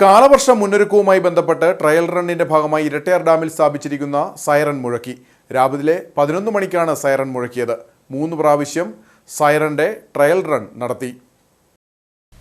കാലവർഷ മുന്നൊരുക്കവുമായി ബന്ധപ്പെട്ട് ട്രയൽ റണ്ണിന്റെ ഭാഗമായി ഇരട്ടയാർ ഡാമിൽ സ്ഥാപിച്ചിരിക്കുന്ന സൈറൺ മുഴക്കി. രാവിലെ 11 മണിക്കാണ് സൈറൺ മുഴക്കിയത്. 3 പ്രാവശ്യം സൈറന്റെ ട്രയൽ റൺ നടത്തി.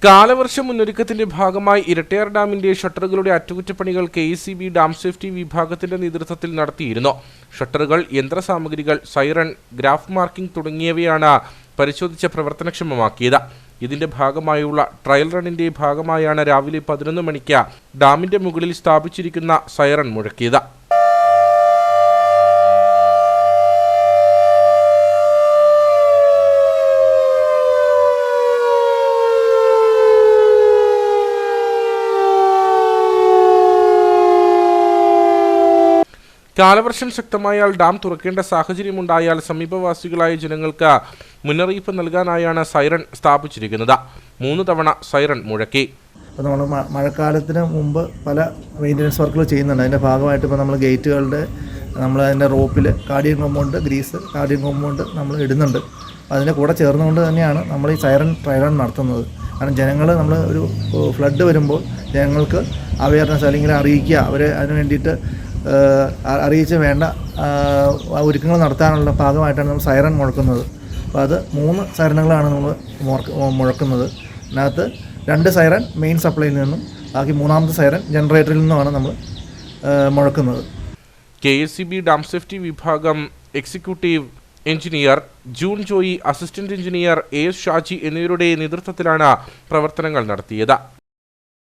കാലവർഷ മുന്നൊരുക്കത്തിന്റെ ഭാഗമായി ഇരട്ടയാർ ഡാമിന്റെ ഷട്ടറുകളുടെ അറ്റകുറ്റപ്പണികൾ KECB ഡാം സേഫ്റ്റി വിഭാഗത്തിന്റെ നേതൃത്വത്തിൽ നടത്തിയിരുന്നു. ഷട്ടറുകൾ, യന്ത്രസാമഗ്രികൾ, സൈറൺ, ഗ്രാഫ് മാർക്കിംഗ് തുടങ്ങിയവയാണ് പരിശോധിച്ച പ്രവർത്തനക്ഷമമാക്കിയത്. ഇതിന്റെ ഭാഗമായുള്ള ട്രയൽ റണ്ണിന്റെ ഭാഗമായാണ് രാവിലെ 11 മണിക്ക് ഡാമിന്റെ മുകളിൽ സ്ഥാപിച്ചിരിക്കുന്ന സൈറൺ മുഴക്കിയത്. കാലവർഷം ശക്തമായാൽ ഡാം തുറക്കേണ്ട സാഹചര്യമുണ്ടായാൽ സമീപവാസികളായ ജനങ്ങൾക്ക് മുന്നറിയിപ്പ് നൽകാനായാണ് സൈറൺ സ്ഥാപിച്ചിരിക്കുന്നത്. 3 തവണ സൈറൺ മുഴക്കി. ഇപ്പോൾ നമ്മൾ മഴക്കാലത്തിന് മുമ്പ് പല മെയിൻ്റനൻസ് വർക്കുകൾ ചെയ്യുന്നുണ്ട്. അതിൻ്റെ ഭാഗമായിട്ട് ഇപ്പോൾ നമ്മൾ ഗേറ്റുകളുടെ അതിൻ്റെ റോപ്പിൽ കാർഡിയൻ കോമ്പൗണ്ട്, ഗ്രീസ് കാർഡിയൻ കോമ്പൗണ്ട് നമ്മൾ ഇടുന്നുണ്ട്. അതിൻ്റെ കൂടെ ചേർന്നുകൊണ്ട് തന്നെയാണ് നമ്മൾ ഈ സൈറൺ ട്രയൽ റൺ നടത്തുന്നത്. കാരണം ജനങ്ങൾ നമ്മൾ ഒരു ഫ്ലഡ് വരുമ്പോൾ ജനങ്ങൾക്ക് അവയർനെസ് അല്ലെങ്കിൽ അറിയിക്കുക, അവരെ അതിന് വേണ്ടിയിട്ട് അറിയിച്ച് വേണ്ട ഒരുക്കങ്ങൾ നടത്താനുള്ള ഭാഗമായിട്ടാണ് നമ്മൾ സൈറൺ മുഴക്കുന്നത്. അപ്പോൾ അത് 3 സൈറണുകളാണ് നമ്മൾ മുഴക്കുന്നത്. അതിനകത്ത് 2 സൈറൺ മെയിൻ സപ്ലൈയിൽ നിന്നും ബാക്കി 3ാമത്തെ സൈറൺ ജനറേറ്ററിൽ നിന്നുമാണ് നമ്മൾ മുഴക്കുന്നത്. KECB ഡാം സേഫ്റ്റി വിഭാഗം executive engineer June Joy, assistant engineer AS Shaji എന്നിവരുടെ നേതൃത്വത്തിലാണ് പ്രവർത്തനങ്ങൾ നടത്തിയത്.